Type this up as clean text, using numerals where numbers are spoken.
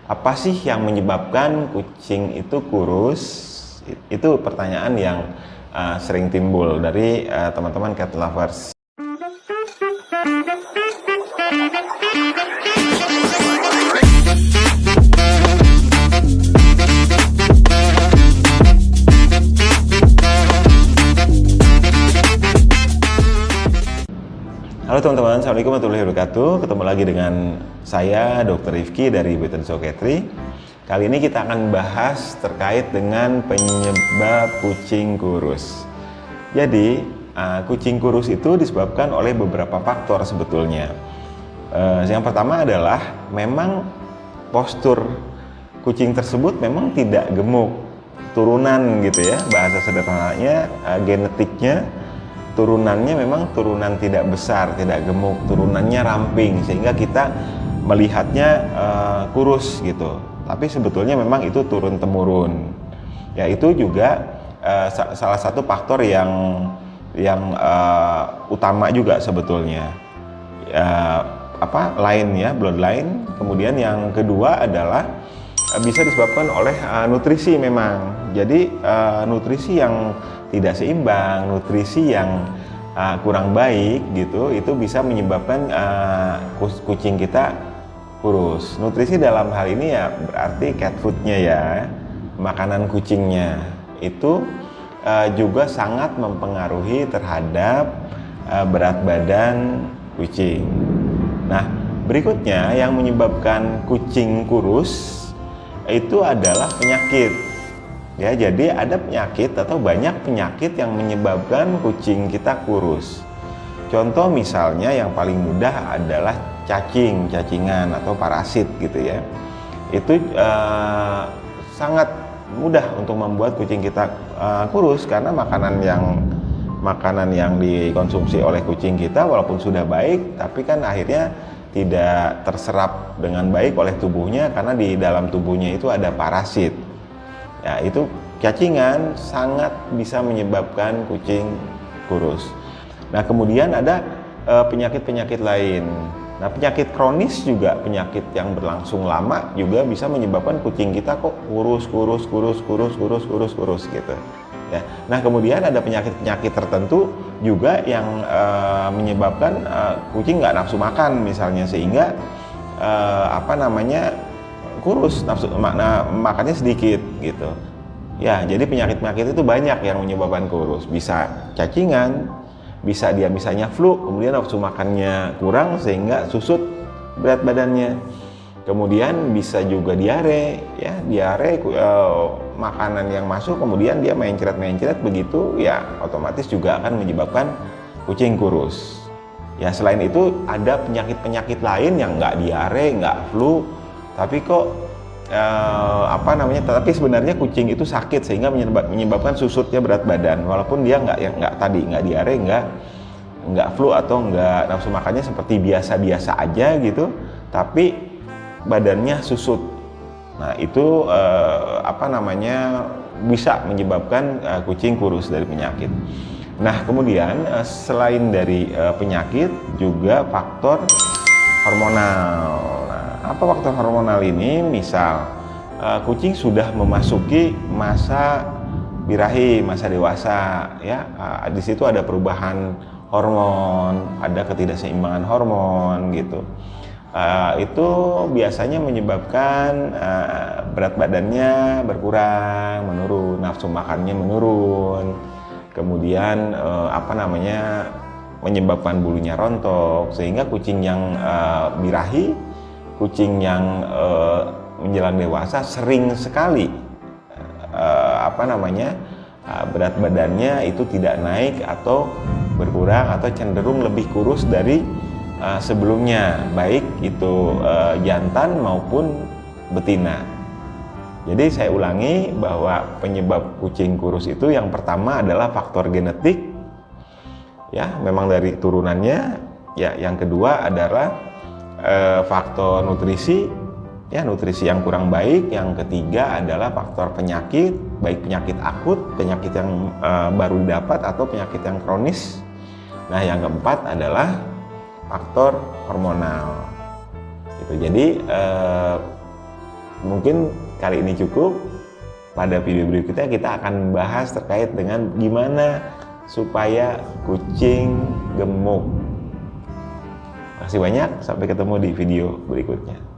Apa sih yang menyebabkan kucing itu kurus? Itu pertanyaan yang sering timbul dari teman-teman cat lovers. Halo teman-teman, Assalamualaikum warahmatullahi wabarakatuh. Ketemu lagi dengan saya, Dr. Rifki dari Beton Soketri. Kali ini kita akan bahas terkait dengan penyebab kucing kurus. Jadi, kucing kurus itu disebabkan oleh beberapa faktor sebetulnya. Yang pertama adalah memang postur kucing tersebut memang tidak gemuk, turunan gitu ya, bahasa sederhananya, genetiknya. Turunannya memang turunan tidak besar, tidak gemuk, turunannya ramping sehingga kita melihatnya kurus gitu. Tapi sebetulnya memang itu turun temurun. Ya itu juga salah satu faktor yang utama juga sebetulnya. Lain ya, bloodline. Kemudian yang kedua adalah bisa disebabkan oleh nutrisi memang. Jadi nutrisi yang tidak seimbang, nutrisi yang kurang baik gitu, itu bisa menyebabkan kucing kita kurus. Nutrisi dalam hal ini ya berarti cat foodnya ya, makanan kucingnya itu juga sangat mempengaruhi terhadap berat badan kucing. Nah, berikutnya yang menyebabkan kucing kurus itu adalah penyakit. Ya, jadi ada penyakit atau banyak penyakit yang menyebabkan kucing kita kurus. Contoh misalnya yang paling mudah adalah cacingan atau parasit gitu ya. Itu sangat mudah untuk membuat kucing kita kurus karena makanan yang dikonsumsi oleh kucing kita walaupun sudah baik, tapi kan akhirnya tidak terserap dengan baik oleh tubuhnya karena di dalam tubuhnya itu ada parasit. Ya, itu cacingan sangat bisa menyebabkan kucing kurus. Nah, kemudian ada penyakit-penyakit lain. Nah, penyakit kronis juga, penyakit yang berlangsung lama juga bisa menyebabkan kucing kita kok kurus gitu. Ya. Nah, kemudian ada penyakit-penyakit tertentu juga yang menyebabkan kucing nggak nafsu makan misalnya sehingga kurus, nafsu makannya sedikit gitu. Ya, jadi penyakit-penyakit itu banyak yang menyebabkan kurus. Bisa cacingan, bisa dia misalnya flu, kemudian nafsu makannya kurang sehingga susut berat badannya. Kemudian bisa juga diare, ya, makanan yang masuk kemudian dia mencret begitu, ya otomatis juga akan menyebabkan kucing kurus. Ya, selain itu ada penyakit-penyakit lain yang nggak diare, nggak flu, tapi kok tapi sebenarnya kucing itu sakit sehingga menyebabkan susutnya berat badan walaupun dia nggak diare, nggak flu atau nggak nafsu makannya seperti biasa-biasa aja gitu, tapi badannya susut. Nah, itu bisa menyebabkan kucing kurus dari penyakit. Nah, kemudian selain dari penyakit juga faktor hormonal. Apa faktor hormonal ini? Misal kucing sudah memasuki masa birahi, masa dewasa, ya, di situ ada perubahan hormon, ada ketidakseimbangan hormon gitu. Itu biasanya menyebabkan berat badannya berkurang, menurun, nafsu makannya menurun, kemudian menyebabkan bulunya rontok sehingga kucing yang birahi, kucing yang menjelang dewasa sering sekali berat badannya itu tidak naik atau berkurang atau cenderung lebih kurus dari sebelumnya, baik itu jantan maupun betina. Jadi saya ulangi bahwa penyebab kucing kurus itu yang pertama adalah faktor genetik, ya, memang dari turunannya. Ya, yang kedua adalah faktor nutrisi, ya, nutrisi yang kurang baik. Yang ketiga adalah faktor penyakit, baik penyakit akut, penyakit yang baru didapat atau penyakit yang kronis. Nah, yang keempat adalah faktor hormonal. Gitu. Jadi mungkin kali ini cukup. Pada video berikutnya kita akan bahas terkait dengan gimana supaya kucing gemuk. Terima kasih banyak, sampai ketemu di video berikutnya.